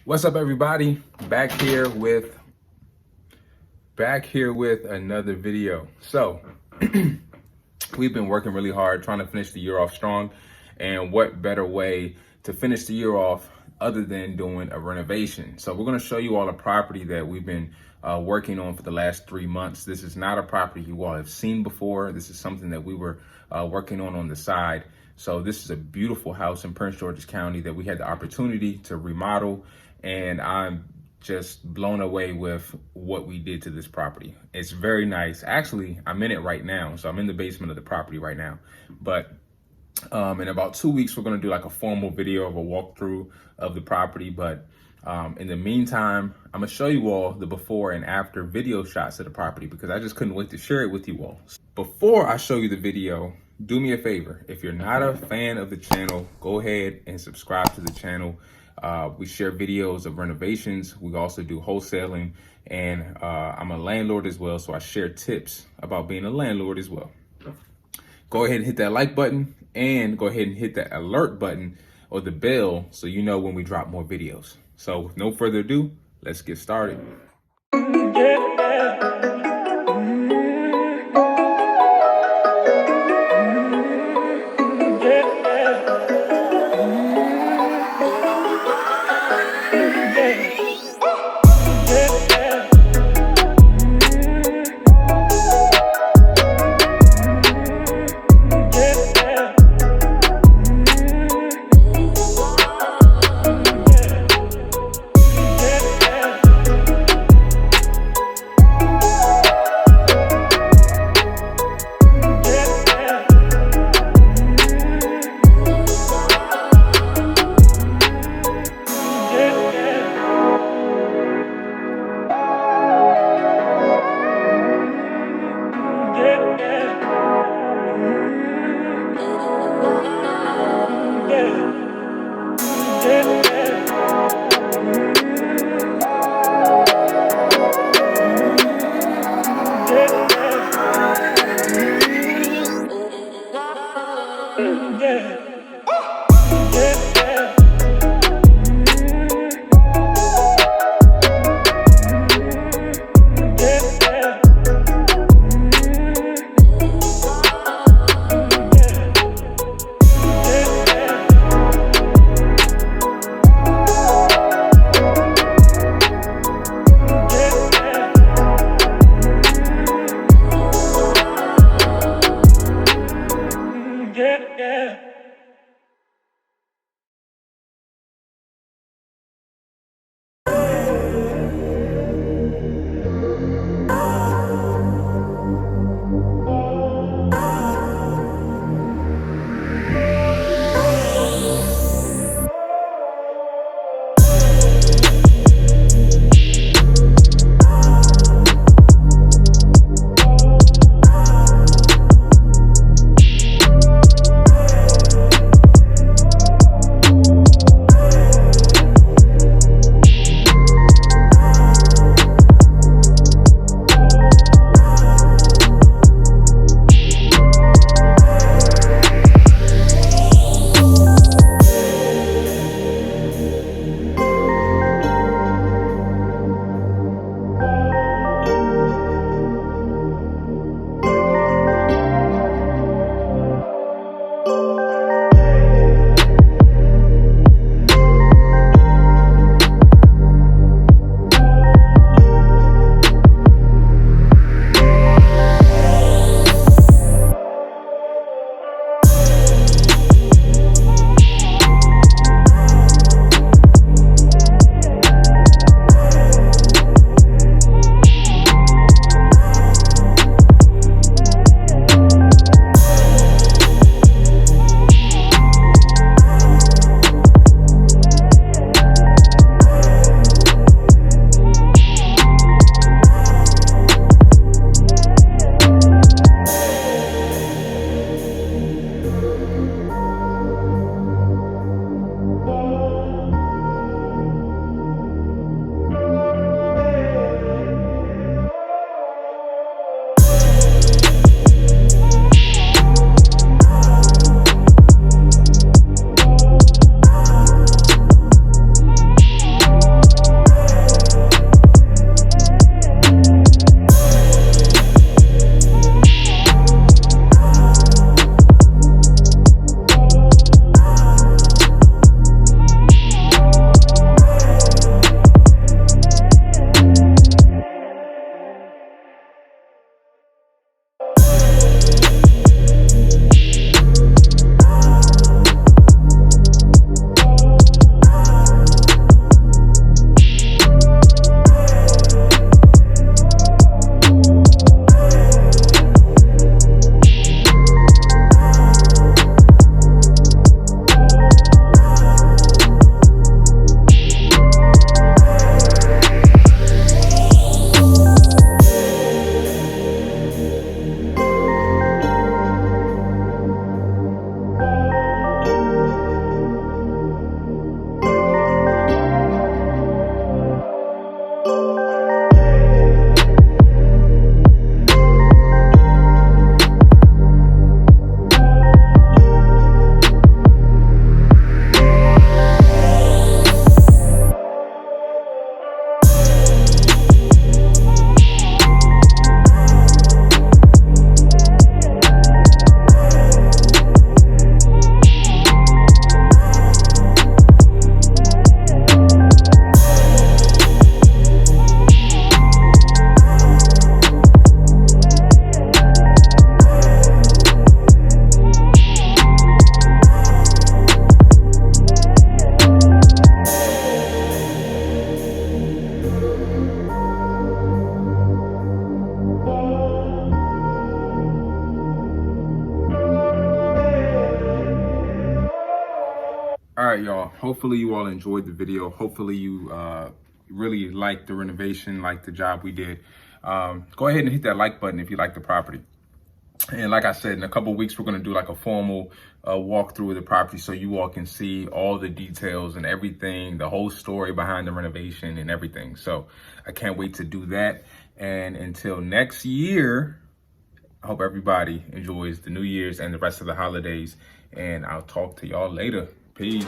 What's up, everybody? Back here with another video. So we've been working really hard trying to finish the year off strong, and what better way to finish the year off other than doing a renovation? So we're going to show you all a property that we've been working on for the last 3 months. This is not a property you all have seen before. This is something that we were working on the side. So this is a beautiful house in Prince George's County that we had the opportunity to remodel, and I'm just blown away with what we did to this property. It's very nice. Actually, I'm in it right now. So I'm in the basement of the property right now. But in about 2 weeks, we're going to do like a formal video of a walkthrough of the property. But in the meantime, I'm going to show you all the before and after video shots of the property because I just couldn't wait to share it with you all. Before I show you the video, do me a favor. If you're not a fan of the channel, go ahead and subscribe to the channel. We share videos of renovations. We also do wholesaling, and I'm a landlord as well, so I share tips about being a landlord as well. Go ahead and hit that like button, and go ahead and hit that alert button or the bell so you know when we drop more videos. So with no further ado, let's get started. hopefully you all enjoyed the video. Hopefully you really liked the renovation, like the job we did. Go ahead and hit that like button if you like the property. And like I said, in a couple of weeks, we're going to do like a formal walkthrough of the property so you all can see all the details and everything, the whole story behind the renovation and everything. So I can't wait to do that. And until next year, I hope everybody enjoys the New Year's and the rest of the holidays. And I'll talk to y'all later. Peace.